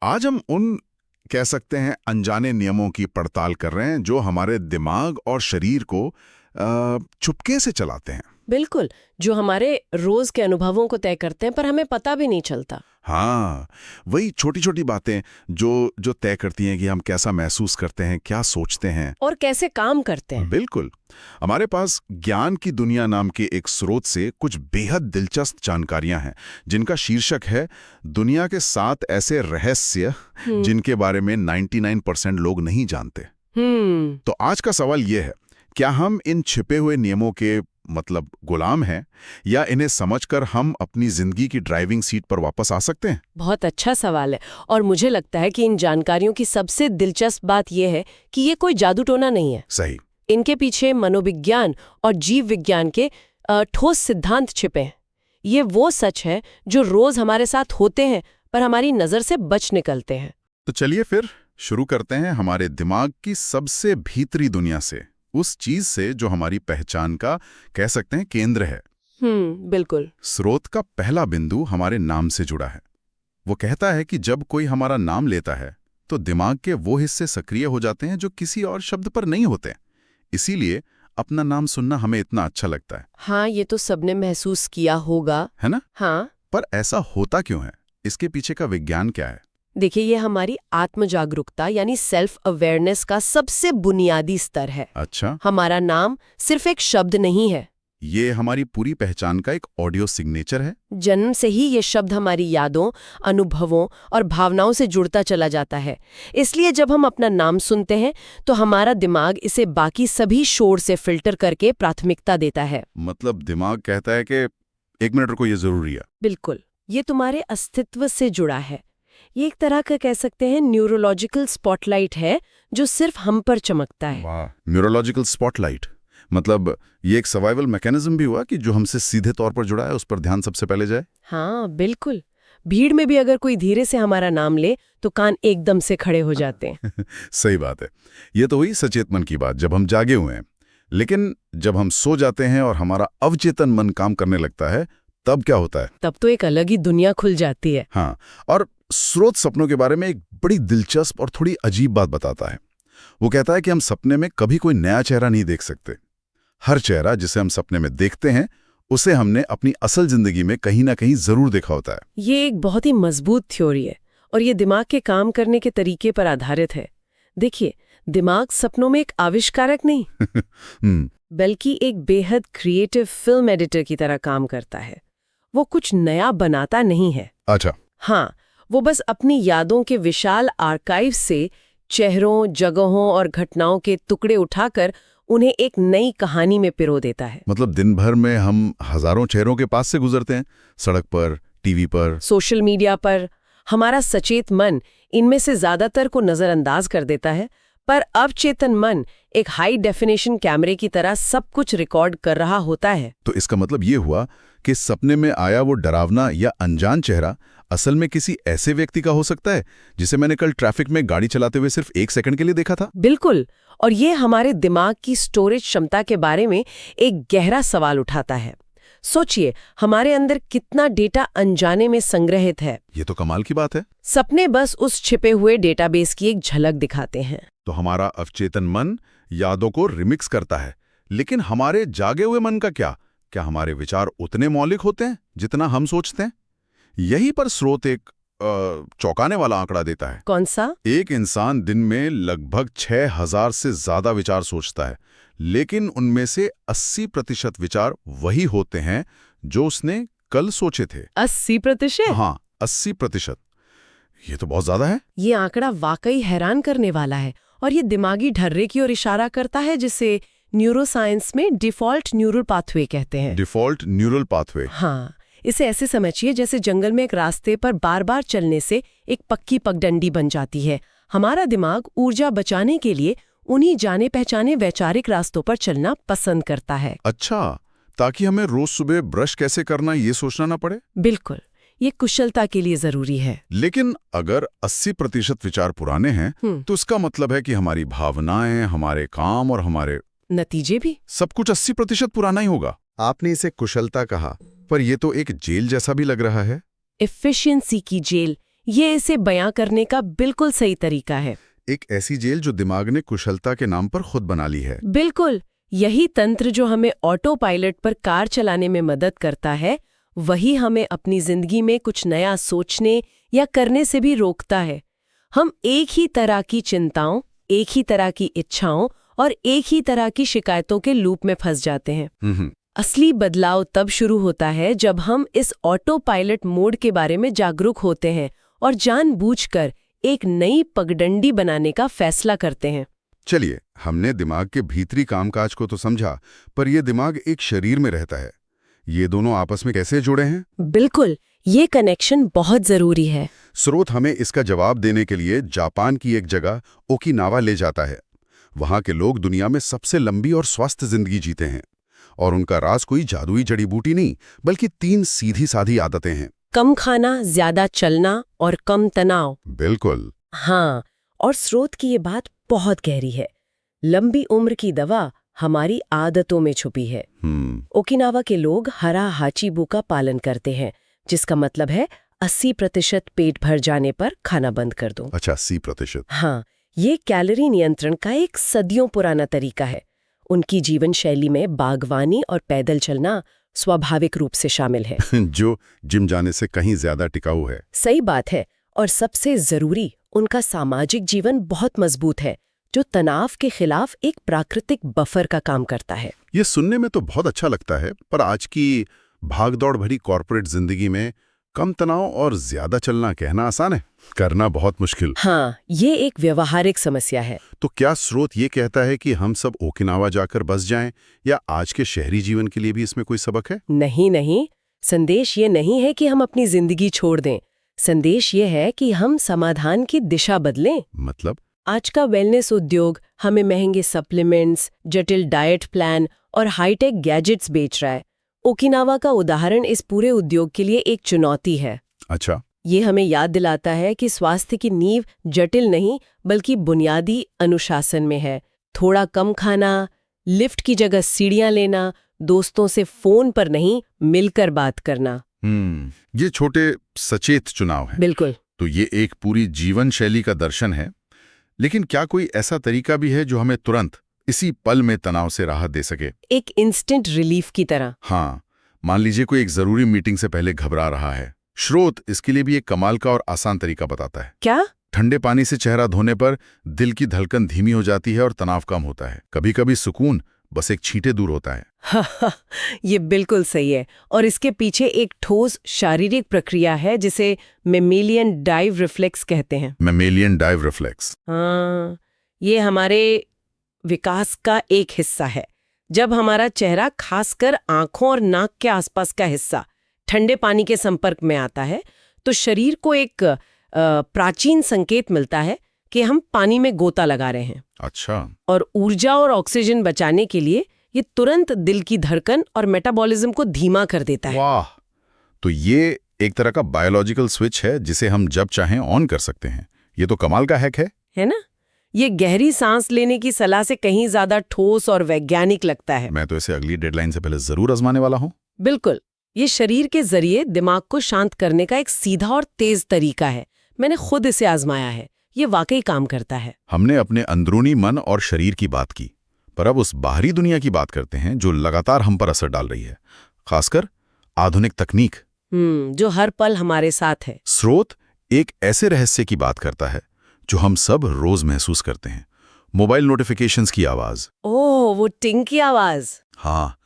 आज हम उन कह सकते हैं अनजाने नियमों की पड़ताल कर रहे हैं जो हमारे दिमाग और शरीर को चुपके से चलाते हैं। बिल्कुल, जो हमारे रोज के अनुभवों को तय करते हैं पर हमें पता भी नहीं चलता। हाँ, वही छोटी छोटी बातें जो जो तय करती हैं कि हम कैसा महसूस करते हैं, क्या सोचते हैं और कैसे काम करते हैं। बिल्कुल। हमारे पास ज्ञान की दुनिया नाम के एक स्रोत से कुछ बेहद दिलचस्प जानकारियां हैं जिनका शीर्षक है दुनिया के 7 ऐसे रहस्य जिनके बारे में 99% लोग नहीं जानते। तो आज का सवाल यह है, क्या हम इन छिपे हुए नियमों के मतलब गुलाम हैं या इन्हें समझकर हम अपनी जिंदगी की ड्राइविंग सीट पर वापस आ सकते हैं? बहुत अच्छा सवाल है और मुझे लगता है कि इन जानकारियों की सबसे दिलचस्प बात यह है कि ये कोई जादू टोना नहीं है। सही। इनके पीछे मनोविज्ञान और जीव विज्ञान के ठोस सिद्धांत छिपे हैं। ये वो सच है जो रोज हमारे साथ होते हैं पर हमारी नजर से बच निकलते हैं। तो चलिए फिर शुरू करते हैं हमारे दिमाग की सबसे भीतरी दुनिया से, उस चीज से जो हमारी पहचान का कह सकते हैं केंद्र है। बिल्कुल। स्रोत का पहला बिंदु हमारे नाम से जुड़ा है। वो कहता है कि जब कोई हमारा नाम लेता है तो दिमाग के वो हिस्से सक्रिय हो जाते हैं जो किसी और शब्द पर नहीं होते। इसीलिए अपना नाम सुनना हमें इतना अच्छा लगता है। हाँ, ये तो सबने महसूस किया होगा, है ना? हाँ। पर ऐसा होता क्यों है? इसके पीछे का विज्ञान क्या है? देखिए, ये हमारी आत्म जागरूकता यानी सेल्फ अवेयरनेस का सबसे बुनियादी स्तर है। अच्छा। हमारा नाम सिर्फ एक शब्द नहीं है, ये हमारी पूरी पहचान का एक ऑडियो सिग्नेचर है। जन्म से ही ये शब्द हमारी यादों, अनुभवों और भावनाओं से जुड़ता चला जाता है। इसलिए जब हम अपना नाम सुनते हैं तो हमारा दिमाग इसे बाकी सभी शोर से फिल्टर करके प्राथमिकता देता है। मतलब दिमाग कहता है कि 1 मिनट रुको, ये जरूरी है। बिल्कुल, ये तुम्हारे अस्तित्व से जुड़ा है। ये एक तरह का कह सकते हैं न्यूरोलॉजिकल स्पॉटलाइट है जो सिर्फ हम पर चमकता है। वाह, न्यूरोलॉजिकल स्पॉटलाइट। मतलब ये एक सर्वाइवल मैकेनिज्म भी हुआ कि जो हमसे सीधे तौर पर जुड़ा है उस पर ध्यान सबसे पहले जाए। हाँ बिल्कुल, भीड़ में भी अगर कोई धीरे से हमारा नाम ले तो कान एकदम से खड़े हो जाते हैं। सही बात है। ये तो हुई सचेत मन की बात, जब हम जागे हुए हैं। लेकिन जब हम सो जाते हैं और हमारा अवचेतन मन काम करने लगता है, तब क्या होता है? तब तो एक अलग ही दुनिया खुल जाती है। हाँ, और स्रोत सपनों के बारे में एक बड़ी दिलचस्प और थोड़ी अजीब बात बताता है। वो कहता है कि हम सपने में कभी कोई नया चेहरा नहीं देख सकते। हर चेहरा जिसे हम सपने में देखते हैं उसे हमने अपनी असल जिंदगी में कहीं ना कहीं जरूर देखा होता है। ये एक बहुत ही मजबूत थ्योरी है और ये दिमाग के काम करने के तरीके पर आधारित है। देखिए, दिमाग सपनों में एक आविष्कारक नहीं बल्कि एक बेहद क्रिएटिव फिल्म एडिटर की तरह काम करता है। वो कुछ नया बनाता नहीं है। अच्छा। हाँ, वो बस अपनी यादों के विशाल आर्काइव से चेहरों, जगहों और घटनाओं के टुकड़े उठाकर उन्हें एक नई कहानी में पिरो देता है। मतलब दिन भर में हम हजारों चेहरों के पास से गुजरते हैं, सड़क पर, टीवी पर, सोशल मीडिया पर। हमारा सचेत मन इनमें से ज्यादातर को नजरअंदाज कर देता है, पर अवचेतन मन एक हाई डेफिनेशन कैमरे की तरह सब कुछ रिकॉर्ड कर रहा होता है। तो इसका मतलब ये हुआ कि सपने में आया वो डरावना या अनजान चेहरा असल में किसी ऐसे व्यक्ति का हो सकता है जिसे मैंने कल ट्रैफिक में गाड़ी चलाते हुए सिर्फ 1 सेकंड के लिए देखा था। बिल्कुल, और ये हमारे दिमाग की स्टोरेज क्षमता के बारे में एक गहरा सवाल उठाता है। सोचिए, हमारे अंदर कितना डेटा अनजाने में संग्रहित है। ये तो कमाल की बात है। सपने बस उस छिपे हुए डेटाबेस की एक झलक दिखाते हैं। तो हमारा अवचेतन मन यादों को रिमिक्स करता है, लेकिन हमारे जागे हुए मन का क्या? क्या हमारे विचार उतने मौलिक होते हैं जितना हम सोचते हैं? यही पर स्रोत एक चौंकाने वाला आंकड़ा देता है। कौन सा? एक इंसान दिन में लगभग 6000 से ज्यादा विचार सोचता है, लेकिन उनमें से 80% विचार वही होते हैं जो उसने कल सोचे थे। 80%? हाँ, 80%। ये तो बहुत ज्यादा है। ये आंकड़ा वाकई हैरान करने वाला है और ये दिमागी ढर्रे की ओर इशारा करता है, जिसे न्यूरोसाइंस में डिफॉल्ट न्यूरल पाथवे कहते हैं। Default neural pathway? हाँ, इसे ऐसे समझिए जैसे जंगल में एक रास्ते पर बार बार चलने से एक पक्की पगडंडी बन जाती है। हमारा दिमाग ऊर्जा बचाने के लिए उन्हीं जाने पहचाने वैचारिक रास्तों पर चलना पसंद करता है। अच्छा, ताकि हमें रोज सुबह ब्रश कैसे करना ये सोचना ना पड़े। बिल्कुल, ये कुशलता के लिए जरूरी है। लेकिन अगर 80% विचार पुराने हैं तो इसका मतलब है कि हमारी भावनाएं, हमारे काम और हमारे नतीजे भी सब कुछ 80% पुराना ही होगा। आपने इसे कुशलता कहा, पर यह तो एक जेल जैसा भी लग रहा है। एफिशिएंसी की जेल ये इसे बयां करने का बिल्कुल सही तरीका है। एक ऐसी जेल जो दिमाग ने कुशलता के नाम पर खुद बना ली है। बिल्कुल, यही तंत्र जो हमें ऑटो पायलट पर कार चलाने में मदद करता है, वही हमें अपनी जिंदगी में कुछ नया सोचने या करने से भी रोकता है। हम एक ही तरह की चिंताओं, एक ही तरह की इच्छाओं और एक ही तरह की शिकायतों के लूप में फंस जाते हैं। असली बदलाव तब शुरू होता है जब हम इस ऑटो पायलट मोड के बारे में जागरूक होते हैं और जानबूझकर एक नई पगडंडी बनाने का फैसला करते हैं। चलिए, हमने दिमाग के भीतरी कामकाज को तो समझा, पर यह दिमाग एक शरीर में रहता है। ये दोनों आपस में कैसे जुड़े हैं? बिल्कुल, ये कनेक्शन बहुत जरूरी है। स्रोत हमें इसका जवाब देने के लिए जापान की एक जगह ओकिनावा ले जाता है। वहां के लोग दुनिया में सबसे लंबी और स्वस्थ जिंदगी जीते हैं, और उनका राज कोई जादुई जड़ी बूटी नहीं, बल्कि 3 सीधी साधी आदतें हैं। कम खाना, ज्यादा चलना और कम तनाव। बिल्कुल। हाँ, और स्रोत की ये बात बहुत गहरी है। लंबी उम्र की दवा हमारी आदतों में छुपी है। ओकिनावा के लोग हरा हाचीबू का पालन करते हैं, जिसका मतलब है 80% पेट भर जाने पर खाना बंद कर दो। अच्छा, 80%? हाँ, ये कैलोरी नियंत्रण का एक सदियों पुराना तरीका है। उनकी जीवन शैली में बागवानी और पैदल चलना स्वाभाविक रूप से शामिल है। जो जिम जाने से कहीं ज्यादा टिकाऊ है। सही बात है। और सबसे जरूरी, उनका सामाजिक जीवन बहुत मजबूत है, जो तनाव के खिलाफ एक प्राकृतिक बफर का काम करता है। ये सुनने में तो बहुत अच्छा लगता है, पर आज की भागदौड़ भरी कॉर्पोरेट जिंदगी में कम तनाव और ज्यादा चलना कहना आसान है, करना बहुत मुश्किल। हाँ, ये एक व्यवहारिक समस्या है। तो क्या स्रोत ये कहता है कि हम सब ओकिनावा जाकर बस जाएं, या आज के शहरी जीवन के लिए भी इसमें कोई सबक है? नहीं नहीं, संदेश ये नहीं है कि हम अपनी जिंदगी छोड़ दें। संदेश ये है कि हम समाधान की दिशा बदलें। मतलब? आज का वेलनेस उद्योग हमें महंगे सप्लीमेंट्स, जटिल डाइट प्लान और हाईटेक गैजेट्स बेच रहा है। ओकिनावा का उदाहरण इस पूरे उद्योग के लिए एक चुनौती है। अच्छा। ये हमें याद दिलाता है कि स्वास्थ्य की नींव जटिल नहीं, बल्कि बुनियादी अनुशासन में है। थोड़ा कम खाना, लिफ्ट की जगह सीढ़ियां लेना, दोस्तों से फोन पर नहीं, मिलकर बात करना। ये छोटे सचेत चुनाव हैं। बिल्कुल। तो ये एक पूरी जीवन शैली का दर्शन है। लेकिन क्या कोई ऐसा तरीका भी है जो हमें तुरंत इसी पल में तनाव से राहत दे सके? एक इंस्टेंट रिलीफ की तरह। हाँ, मान लीजिए कोई एक जरूरी मीटिंग से पहले घबरा रहा है। स्रोत इसके लिए भी एक कमाल का और आसान तरीका बताता है। क्या? ठंडे पानी से चेहरा धोने पर दिल की धड़कन धीमी हो जाती है और तनाव कम होता है। कभी कभी सुकून बस एक छींटे दूर होता है। ये बिल्कुल सही है। और इसके पीछे एक ठोस शारीरिक प्रक्रिया है जिसे मेमेलियन डाइव रिफ्लेक्स कहते हैं। Mammalian dive reflex? हाँ, ये हमारे विकास का एक हिस्सा है। जब हमारा चेहरा, खासकर आंखों और नाक के आसपास का हिस्सा, ठंडे पानी के संपर्क में आता है, तो शरीर को एक प्राचीन संकेत मिलता है कि हम पानी में गोता लगा रहे हैं। अच्छा। और ऊर्जा और ऑक्सीजन बचाने के लिए ये तुरंत दिल की धड़कन और मेटाबॉलिज्म को धीमा कर देता है। वाह! तो ये एक तरह का बायोलॉजिकल स्विच है जिसे हम जब चाहें ऑन कर सकते हैं। ये तो कमाल का हैक है ना? ये गहरी सांस लेने की सलाह से कहीं ज्यादा ठोस और वैज्ञानिक लगता है। मैं तो इसे अगली डेडलाइन से पहले जरूर आजमाने वाला हूँ। बिल्कुल, ये शरीर के जरिए दिमाग को शांत करने का एक सीधा और तेज तरीका है। मैंने खुद इसे आजमाया है, ये वाकई काम करता है। हमने अपने अंदरूनी मन और शरीर की बात की, पर अब उस बाहरी दुनिया की बात करते हैं जो लगातार हम पर असर डाल रही है, खासकर आधुनिक तकनीक, जो हर पल हमारे साथ है। स्रोत एक ऐसे रहस्य की बात करता है जो हम सब रोज महसूस करते हैं, मोबाइल नोटिफिकेशंस की आवाज। ओह, वो टिंग की आवाज। हाँ,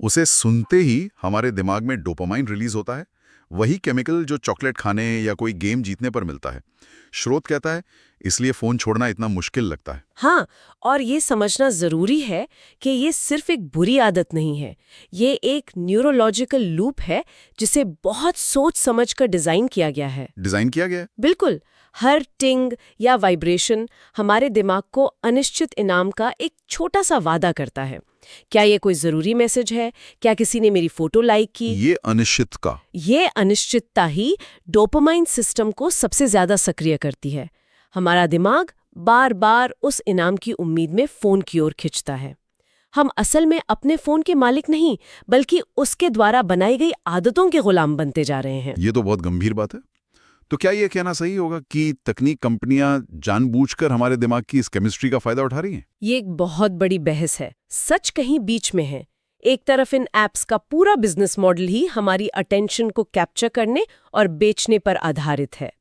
उसे सुनते ही हमारे दिमाग में डोपामाइन रिलीज होता है, वही केमिकल जो चॉकलेट खाने या कोई गेम जीतने पर मिलता है। स्रोत कहता है इसलिए फोन छोड़ना इतना मुश्किल लगता है। हाँ, और ये समझना जरूरी है कि ये सिर्फ एक बुरी आदत नहीं है, ये एक न्यूरोलॉजिकल लूप है जिसे बहुत सोच समझ कर डिजाइन किया गया है। डिजाइन किया गया है? बिल्कुल। हर टिंग या वाइब्रेशन हमारे दिमाग को अनिश्चित इनाम का एक छोटा सा वादा करता है। क्या ये कोई जरूरी मैसेज है? क्या किसी ने मेरी फोटो लाइक की? ये अनिश्चितता ही डोपामाइन सिस्टम को सबसे ज्यादा सक्रिय करती है। हमारा दिमाग बार बार उस इनाम की उम्मीद में फोन की ओर खिंचता है। हम असल में अपने फोन के मालिक नहीं, बल्कि उसके द्वारा बनाई गई आदतों के गुलाम बनते जा रहे हैं। ये तो बहुत गंभीर बात है। तो क्या ये कहना सही होगा कि तकनीक कंपनियां जानबूझकर हमारे दिमाग की इस केमिस्ट्री का फायदा उठा रही हैं? ये एक बहुत बड़ी बहस है। सच कहीं बीच में है। एक तरफ इन एप्स का पूरा बिजनेस मॉडल ही हमारी अटेंशन को कैप्चर करने और बेचने पर आधारित है।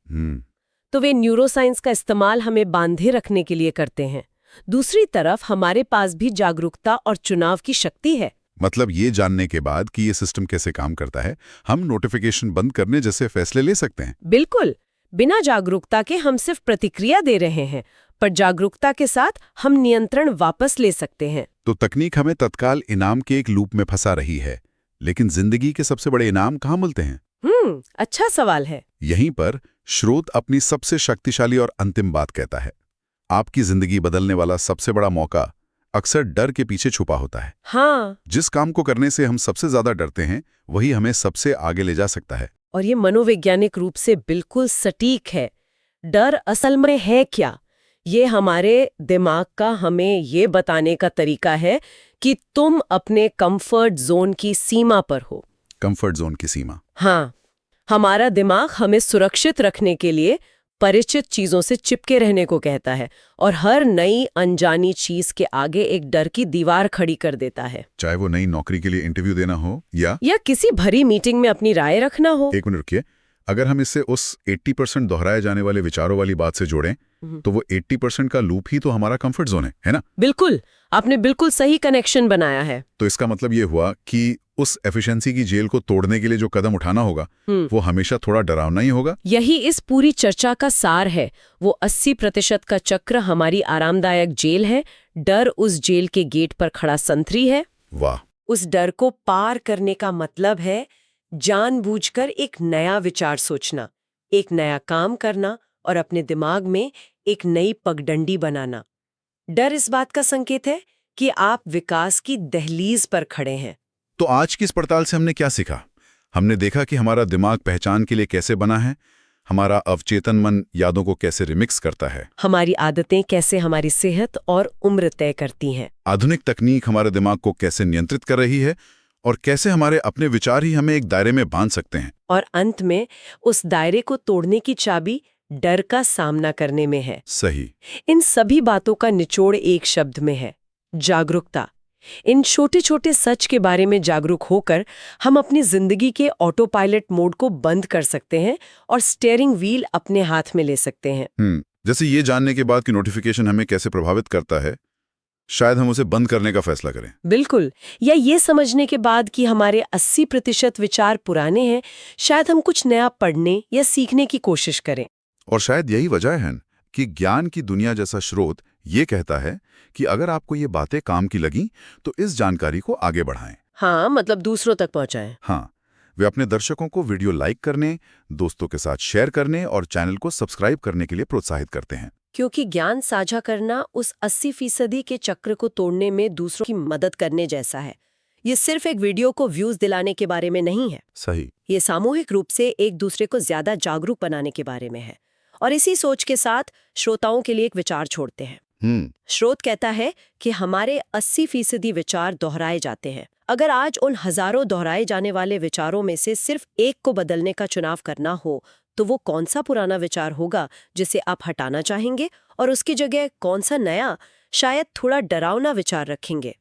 तो वे न्यूरोसाइंस का इस्तेमाल हमें बांधे रखने के लिए करते हैं। दूसरी तरफ हमारे पास भी जागरूकता और चुनाव की शक्ति है। मतलब ये जानने के बाद कि ये सिस्टम कैसे काम करता है, हम नोटिफिकेशन बंद करने जैसे फैसले ले सकते हैं। बिल्कुल। बिना जागरूकता के हम सिर्फ प्रतिक्रिया दे रहे हैं, पर जागरूकता के साथ हम नियंत्रण वापस ले सकते हैं। तो तकनीक हमें तत्काल इनाम के एक लूप में फंसा रही है, लेकिन जिंदगी के सबसे बड़े इनाम कहाँ मिलते हैं? अच्छा सवाल है। यहीं पर स्रोत अपनी सबसे शक्तिशाली और अंतिम बात कहता है। आपकी जिंदगी बदलने वाला सबसे बड़ा मौका अक्सर डर के पीछे छुपा होता है। हाँ। जिस काम को करने से हम सबसे ज्यादा डरते हैं, वही हमें सबसे आगे ले जा सकता है। और ये मनोवैज्ञानिक रूप से बिल्कुल सटीक है। डर असल में है क्या? ये हमारे दिमाग का हमें ये बताने का तरीका है कि तुम अपने कंफर्ट जोन की सीमा पर हो। कंफर्ट जोन की सीमा? हाँ। हमारा दिमाग हमें सुरक्षित रखने के लिए परिचित चीजों से चिपके रहने को कहता है और हर नई अनजानी चीज के आगे एक डर की दीवार खड़ी कर देता है। चाहे वो नई नौकरी के लिए इंटरव्यू देना हो या किसी भरी मीटिंग में अपनी राय रखना हो। एक मिनट रुकिए, अगर हम इसे उस 80% दोहराए जाने वाले विचारों वाली बात से जोड़ें, तो वो 80% का लूप ही तो हमारा कंफर्ट जोन है ना? बिल्कुल, आपने बिल्कुल सही कनेक्शन बनाया है। तो इसका मतलब ये हुआ कि उस एफिशिएंसी की जेल को तोड़ने के लिए जो कदम उठाना होगा, वो हमेशा थोड़ा डरावना ही होगा। यही इस पूरी चर्चा का सार है। वो 80% का चक्र हमारी आरामदायक जेल है। डर उस जेल के गेट पर खड़ा संतरी है। वाह। उस डर को पार करने का मतलब है जानबूझकर एक नया विचार सोचना, एक नया काम करना और अपने दिमाग में एक नई पगडंडी बनाना। डर इस बात का संकेत है कि आप विकास की दहलीज पर खड़े हैं। तो आज की इस पड़ताल से हमने क्या सीखा? हमने देखा कि हमारा दिमाग पहचान के लिए कैसे बना है, हमारा अवचेतन मन यादों को कैसे रिमिक्स करता है, हमारी आदतें कैसे हमारी सेहत और उम्र तय करती हैं, आधुनिक तकनीक हमारे दिमाग को कैसे नियंत्रित कर रही है और कैसे हमारे अपने विचार ही हमें एक दायरे में बांध सकते हैं। और अंत में उस दायरे को तोड़ने की चाबी डर का सामना करने में है। सही। इन सभी बातों का निचोड़ एक शब्द में है, जागरूकता। इन छोटे छोटे सच के बारे में जागरूक होकर हम अपनी जिंदगी के ऑटो पायलट मोड को बंद कर सकते हैं और स्टीयरिंग व्हील अपने हाथ में ले सकते हैं। जैसे ये जानने के बाद कि नोटिफिकेशन हमें कैसे प्रभावित करता है, शायद हम उसे बंद करने का फैसला करें। बिल्कुल। या ये समझने के बाद कि हमारे 80% विचार पुराने हैं, शायद हम कुछ नया पढ़ने या सीखने की कोशिश करें। और शायद यही वजह है कि ज्ञान की दुनिया जैसा स्रोत ये कहता है कि अगर आपको ये बातें काम की लगी तो इस जानकारी को आगे बढ़ाएं। हाँ, मतलब दूसरों तक पहुंचाएं। हाँ, वे अपने दर्शकों को वीडियो लाइक करने, दोस्तों के साथ शेयर करने और चैनल को सब्सक्राइब करने के लिए प्रोत्साहित करते हैं। क्योंकि ज्ञान साझा करना उस 80% के चक्र को तोड़ने में दूसरों की मदद करने जैसा है। ये सिर्फ एक वीडियो को व्यूज दिलाने के बारे में नहीं है। सही। ये सामूहिक रूप से एक दूसरे को ज्यादा जागरूक बनाने के बारे में है। और इसी सोच के साथ श्रोताओं के लिए एक विचार छोड़ते हैं। स्रोत कहता है कि हमारे 80% विचार दोहराए जाते हैं। अगर आज उन हजारों दोहराए जाने वाले विचारों में से सिर्फ एक को बदलने का चुनाव करना हो, तो वो कौन सा पुराना विचार होगा जिसे आप हटाना चाहेंगे और उसकी जगह कौन सा नया, शायद थोड़ा डरावना विचार रखेंगे?